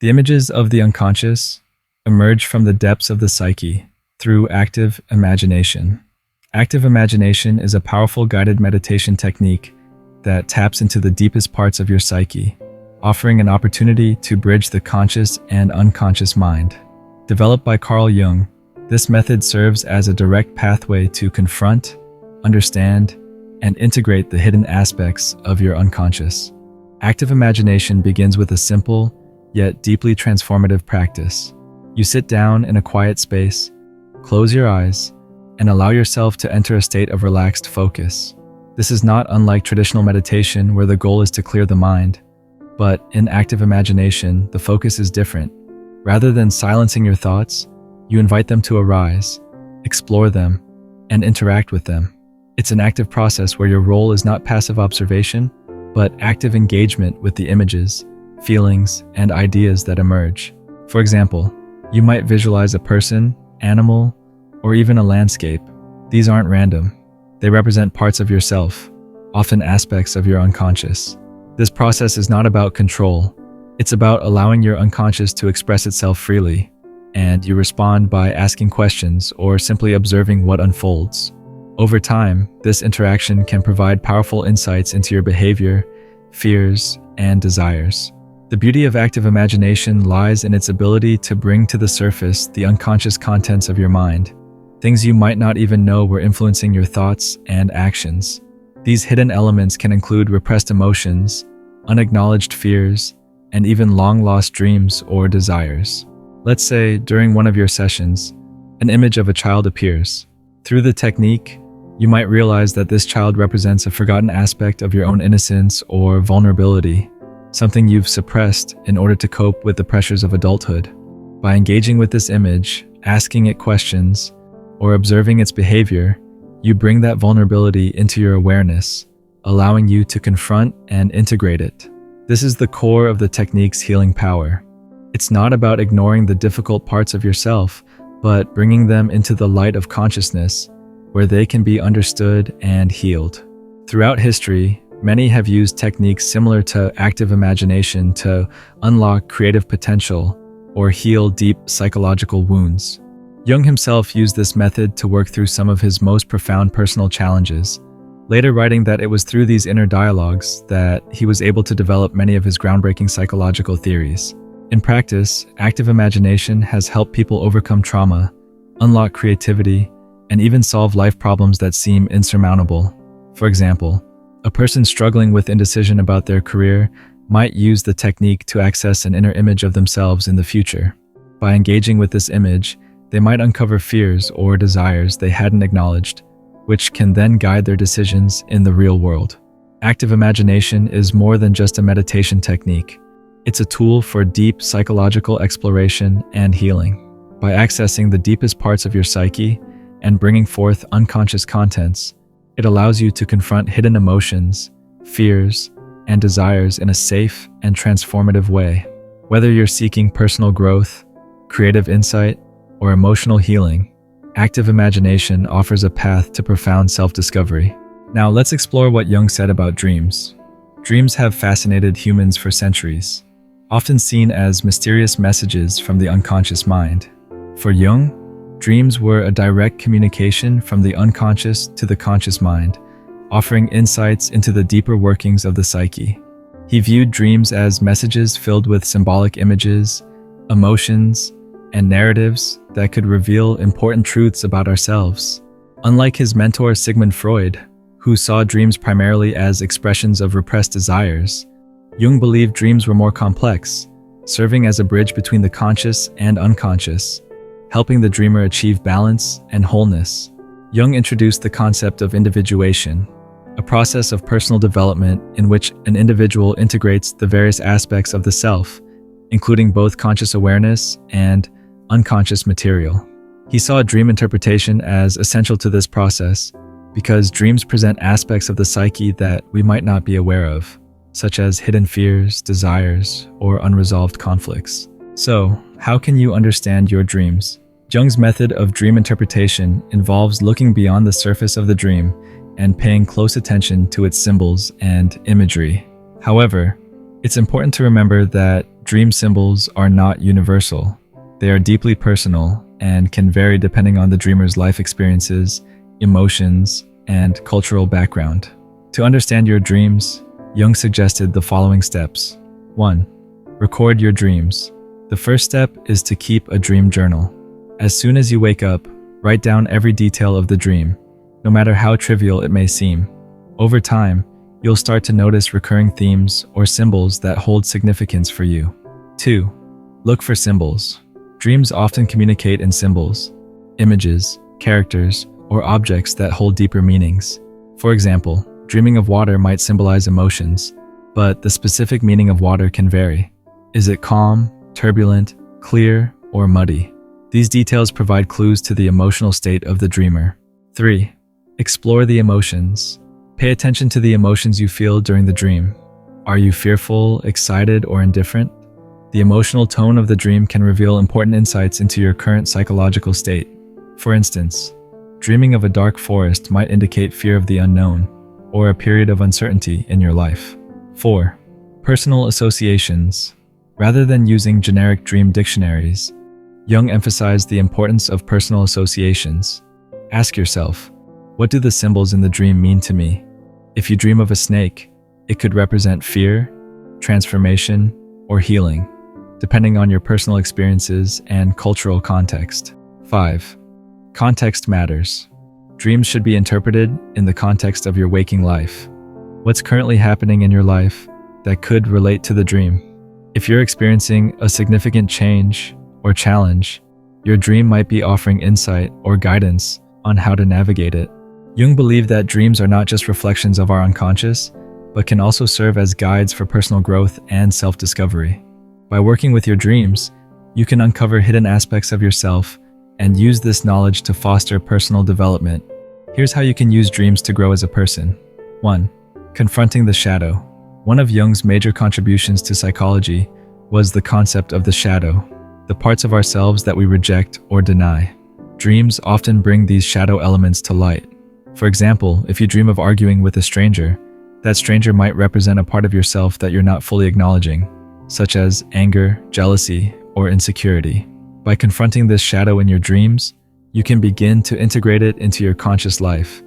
The images of the unconscious emerge from the depths of the psyche through active imagination. Active imagination is a powerful guided meditation technique that taps into the deepest parts of your psyche, offering an opportunity to bridge the conscious and unconscious mind. Developed by Carl Jung, this method serves as a direct pathway to confront, understand, and integrate the hidden aspects of your unconscious. Active imagination begins with a simple, yet deeply transformative practice. You sit down in a quiet space, close your eyes, and allow yourself to enter a state of relaxed focus. This is not unlike traditional meditation where the goal is to clear the mind, but in active imagination, the focus is different. Rather than silencing your thoughts, you invite them to arise, explore them, and interact with them. It's an active process where your role is not passive observation, but active engagement with the images, feelings, and ideas that emerge. For example, you might visualize a person, animal, or even a landscape. These aren't random. They represent parts of yourself, often aspects of your unconscious. This process is not about control. It's about allowing your unconscious to express itself freely, and you respond by asking questions or simply observing what unfolds. Over time, this interaction can provide powerful insights into your behavior, fears, and desires. The beauty of active imagination lies in its ability to bring to the surface the unconscious contents of your mind, things you might not even know were influencing your thoughts and actions. These hidden elements can include repressed emotions, unacknowledged fears, and even long-lost dreams or desires. Let's say, during one of your sessions, an image of a child appears. Through the technique, you might realize that this child represents a forgotten aspect of your own innocence or vulnerability, something you've suppressed in order to cope with the pressures of adulthood. By engaging with this image, asking it questions, or observing its behavior, you bring that vulnerability into your awareness, allowing you to confront and integrate it. This is the core of the technique's healing power. It's not about ignoring the difficult parts of yourself, but bringing them into the light of consciousness, where they can be understood and healed. Throughout history, many have used techniques similar to active imagination to unlock creative potential or heal deep psychological wounds. Jung himself used this method to work through some of his most profound personal challenges, later writing that it was through these inner dialogues that he was able to develop many of his groundbreaking psychological theories. In practice, active imagination has helped people overcome trauma, unlock creativity, and even solve life problems that seem insurmountable. For example, a person struggling with indecision about their career might use the technique to access an inner image of themselves in the future. By engaging with this image, they might uncover fears or desires they hadn't acknowledged, which can then guide their decisions in the real world. Active imagination is more than just a meditation technique. It's a tool for deep psychological exploration and healing. By accessing the deepest parts of your psyche and bringing forth unconscious contents, it allows you to confront hidden emotions, fears, and desires in a safe and transformative way. Whether you're seeking personal growth, creative insight, or emotional healing, active imagination offers a path to profound self-discovery. Now let's explore what Jung said about dreams. Dreams have fascinated humans for centuries, often seen as mysterious messages from the unconscious mind. For Jung, dreams were a direct communication from the unconscious to the conscious mind, offering insights into the deeper workings of the psyche. He viewed dreams as messages filled with symbolic images, emotions, and narratives that could reveal important truths about ourselves. Unlike his mentor Sigmund Freud, who saw dreams primarily as expressions of repressed desires, Jung believed dreams were more complex, serving as a bridge between the conscious and unconscious, helping the dreamer achieve balance and wholeness. Jung introduced the concept of individuation, a process of personal development in which an individual integrates the various aspects of the self, including both conscious awareness and unconscious material. He saw dream interpretation as essential to this process because dreams present aspects of the psyche that we might not be aware of, such as hidden fears, desires, or unresolved conflicts. So, how can you understand your dreams? Jung's method of dream interpretation involves looking beyond the surface of the dream and paying close attention to its symbols and imagery. However, it's important to remember that dream symbols are not universal. They are deeply personal and can vary depending on the dreamer's life experiences, emotions, and cultural background. To understand your dreams, Jung suggested the following steps. 1. Record your dreams. The first step is to keep a dream journal. As soon as you wake up, write down every detail of the dream, no matter how trivial it may seem. Over time, you'll start to notice recurring themes or symbols that hold significance for you. 2. Look for symbols. Dreams often communicate in symbols, images, characters, or objects that hold deeper meanings. For example, dreaming of water might symbolize emotions, but the specific meaning of water can vary. Is it calm, turbulent, clear, or muddy? These details provide clues to the emotional state of the dreamer. 3. Explore the emotions. Pay attention to the emotions you feel during the dream. Are you fearful, excited, or indifferent? The emotional tone of the dream can reveal important insights into your current psychological state. For instance, dreaming of a dark forest might indicate fear of the unknown, or a period of uncertainty in your life. 4. Personal associations. Rather than using generic dream dictionaries, Jung emphasized the importance of personal associations. Ask yourself, what do the symbols in the dream mean to me? If you dream of a snake, it could represent fear, transformation, or healing, depending on your personal experiences and cultural context. 5. Context matters. Dreams should be interpreted in the context of your waking life. What's currently happening in your life that could relate to the dream? If you're experiencing a significant change or challenge, your dream might be offering insight or guidance on how to navigate it. Jung believed that dreams are not just reflections of our unconscious, but can also serve as guides for personal growth and self-discovery. By working with your dreams, you can uncover hidden aspects of yourself and use this knowledge to foster personal development. Here's how you can use dreams to grow as a person. 1. Confronting the shadow. One of Jung's major contributions to psychology was the concept of the shadow, the parts of ourselves that we reject or deny. Dreams often bring these shadow elements to light. For example, if you dream of arguing with a stranger, that stranger might represent a part of yourself that you're not fully acknowledging, such as anger, jealousy, or insecurity. By confronting this shadow in your dreams, you can begin to integrate it into your conscious life,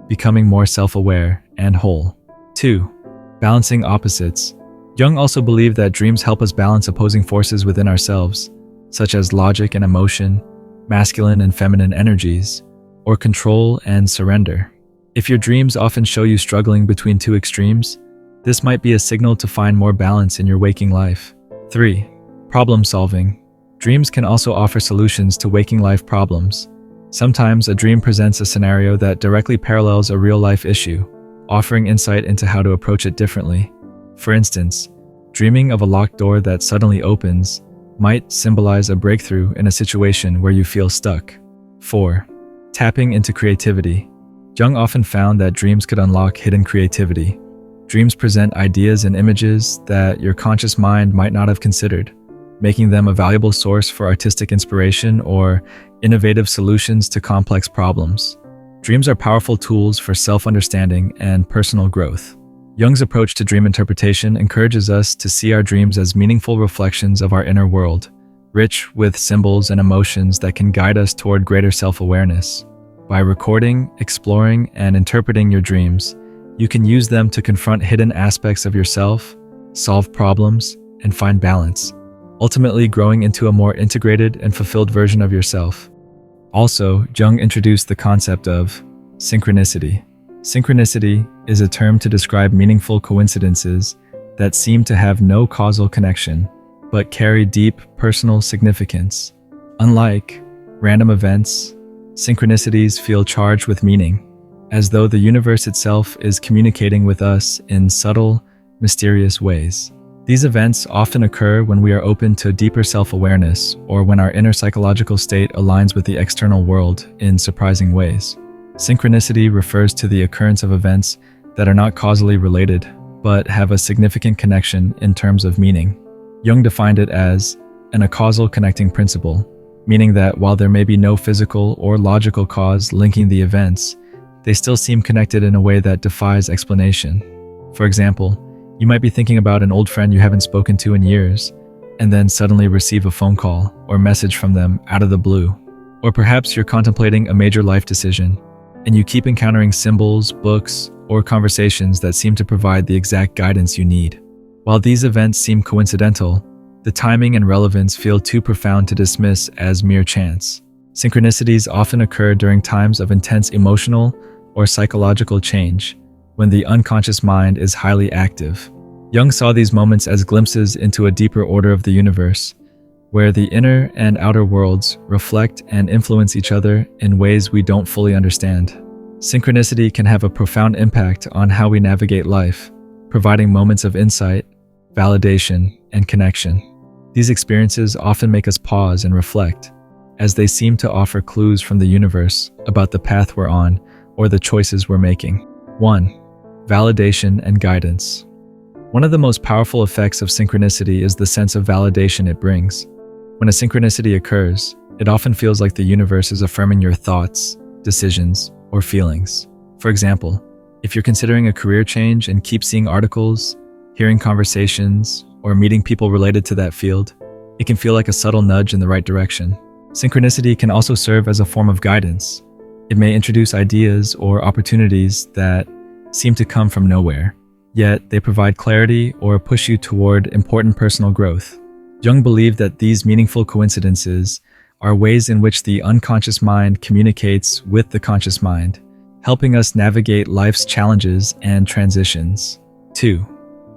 becoming more self-aware and whole. 2. Balancing opposites. Jung also believed that dreams help us balance opposing forces within ourselves, such as logic and emotion, masculine and feminine energies, or control and surrender. If your dreams often show you struggling between two extremes, this might be a signal to find more balance in your waking life. 3. Problem solving. Dreams can also offer solutions to waking life problems. Sometimes a dream presents a scenario that directly parallels a real-life issue, offering insight into how to approach it differently. For instance, dreaming of a locked door that suddenly opens might symbolize a breakthrough in a situation where you feel stuck. 4. Tapping into creativity. Jung often found that dreams could unlock hidden creativity. Dreams present ideas and images that your conscious mind might not have considered, making them a valuable source for artistic inspiration or innovative solutions to complex problems. Dreams are powerful tools for self-understanding and personal growth. Jung's approach to dream interpretation encourages us to see our dreams as meaningful reflections of our inner world, rich with symbols and emotions that can guide us toward greater self-awareness. By recording, exploring, and interpreting your dreams, you can use them to confront hidden aspects of yourself, solve problems, and find balance, ultimately growing into a more integrated and fulfilled version of yourself. Also, Jung introduced the concept of synchronicity. Synchronicity is a term to describe meaningful coincidences that seem to have no causal connection, but carry deep personal significance. Unlike random events, synchronicities feel charged with meaning, as though the universe itself is communicating with us in subtle, mysterious ways. These events often occur when we are open to deeper self-awareness or when our inner psychological state aligns with the external world in surprising ways. Synchronicity refers to the occurrence of events that are not causally related, but have a significant connection in terms of meaning. Jung defined it as a causal connecting principle, meaning that while there may be no physical or logical cause linking the events, they still seem connected in a way that defies explanation. For example, you might be thinking about an old friend you haven't spoken to in years, and then suddenly receive a phone call or message from them out of the blue. Or perhaps you're contemplating a major life decision, and you keep encountering symbols, books, or conversations that seem to provide the exact guidance you need. While these events seem coincidental, the timing and relevance feel too profound to dismiss as mere chance. Synchronicities often occur during times of intense emotional or psychological change, when the unconscious mind is highly active. Jung saw these moments as glimpses into a deeper order of the universe, where the inner and outer worlds reflect and influence each other in ways we don't fully understand. Synchronicity can have a profound impact on how we navigate life, providing moments of insight, validation, and connection. These experiences often make us pause and reflect, as they seem to offer clues from the universe about the path we're on or the choices we're making. 1. Validation and guidance. One of the most powerful effects of synchronicity is the sense of validation it brings. When a synchronicity occurs, it often feels like the universe is affirming your thoughts, decisions, or feelings. For example, if you're considering a career change and keep seeing articles, hearing conversations, or meeting people related to that field, it can feel like a subtle nudge in the right direction. Synchronicity can also serve as a form of guidance. It may introduce ideas or opportunities that seem to come from nowhere, yet they provide clarity or push you toward important personal growth. Jung believed that these meaningful coincidences are ways in which the unconscious mind communicates with the conscious mind, helping us navigate life's challenges and transitions. 2.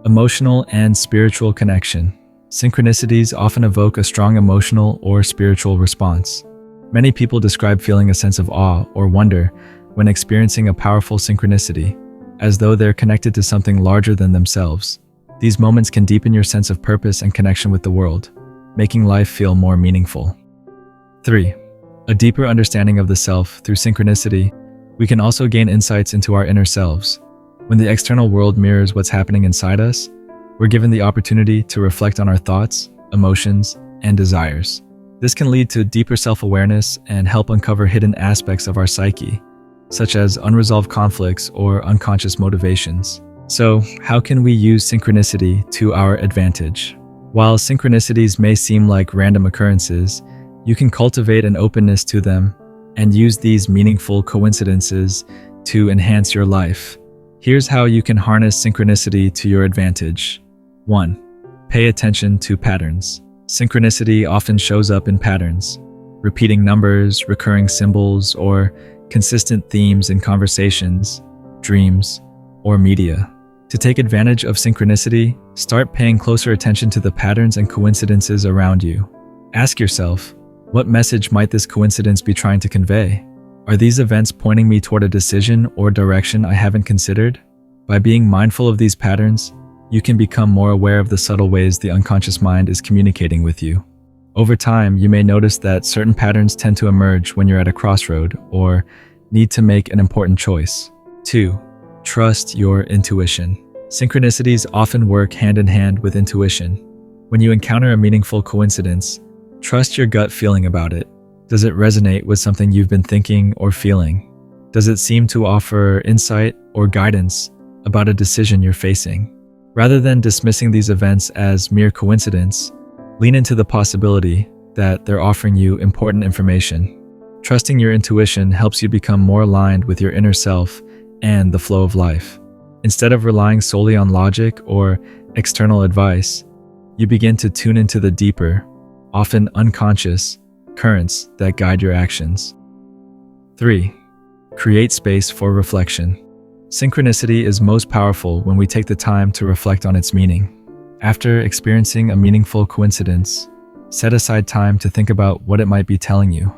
Emotional and spiritual connection. Synchronicities often evoke a strong emotional or spiritual response. Many people describe feeling a sense of awe or wonder when experiencing a powerful synchronicity, as though they're connected to something larger than themselves. These moments can deepen your sense of purpose and connection with the world, making life feel more meaningful. 3. A deeper understanding of the self. Through synchronicity, we can also gain insights into our inner selves. When the external world mirrors what's happening inside us, we're given the opportunity to reflect on our thoughts, emotions, and desires. This can lead to deeper self-awareness and help uncover hidden aspects of our psyche, such as unresolved conflicts or unconscious motivations. So, how can we use synchronicity to our advantage? While synchronicities may seem like random occurrences, you can cultivate an openness to them and use these meaningful coincidences to enhance your life. Here's how you can harness synchronicity to your advantage. 1. Pay attention to patterns. Synchronicity often shows up in patterns, repeating numbers, recurring symbols, or consistent themes in conversations, dreams, or media. To take advantage of synchronicity, start paying closer attention to the patterns and coincidences around you. Ask yourself, what message might this coincidence be trying to convey? Are these events pointing me toward a decision or direction I haven't considered? By being mindful of these patterns, you can become more aware of the subtle ways the unconscious mind is communicating with you. Over time, you may notice that certain patterns tend to emerge when you're at a crossroad or need to make an important choice. 2. Trust your intuition. Synchronicities often work hand in hand with intuition. When you encounter a meaningful coincidence, trust your gut feeling about it. Does it resonate with something you've been thinking or feeling? Does it seem to offer insight or guidance about a decision you're facing? Rather than dismissing these events as mere coincidence, lean into the possibility that they're offering you important information. Trusting your intuition helps you become more aligned with your inner self and the flow of life. Instead of relying solely on logic or external advice, you begin to tune into the deeper, often unconscious, currents that guide your actions. 3. Create space for reflection. Synchronicity is most powerful when we take the time to reflect on its meaning. After experiencing a meaningful coincidence, set aside time to think about what it might be telling you.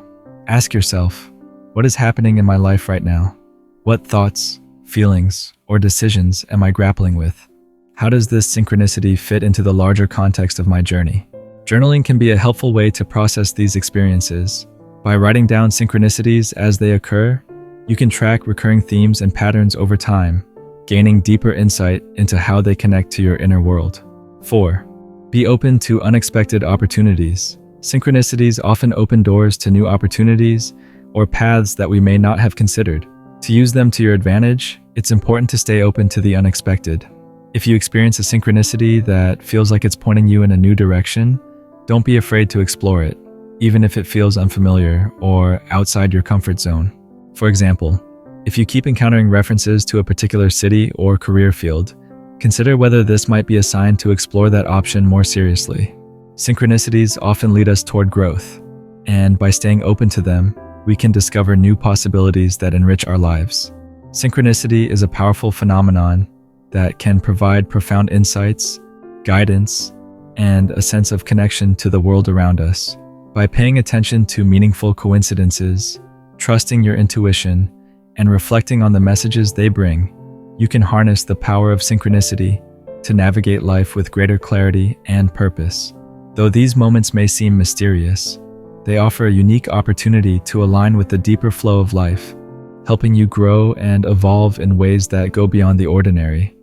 Ask yourself, what is happening in my life right now? What thoughts, feelings, or decisions am I grappling with? How does this synchronicity fit into the larger context of my journey? Journaling can be a helpful way to process these experiences. By writing down synchronicities as they occur, you can track recurring themes and patterns over time, gaining deeper insight into how they connect to your inner world. 4. Be open to unexpected opportunities. Synchronicities often open doors to new opportunities or paths that we may not have considered. To use them to your advantage, it's important to stay open to the unexpected. If you experience a synchronicity that feels like it's pointing you in a new direction, Don't be afraid to explore it, even if it feels unfamiliar or outside your comfort zone. For example, if you keep encountering references to a particular city or career field, consider whether this might be a sign to explore that option more seriously. Synchronicities often lead us toward growth, and by staying open to them, we can discover new possibilities that enrich our lives. Synchronicity is a powerful phenomenon that can provide profound insights, guidance, and a sense of connection to the world around us. By paying attention to meaningful coincidences, trusting your intuition, and reflecting on the messages they bring, you can harness the power of synchronicity to navigate life with greater clarity and purpose. Though these moments may seem mysterious, they offer a unique opportunity to align with the deeper flow of life, helping you grow and evolve in ways that go beyond the ordinary.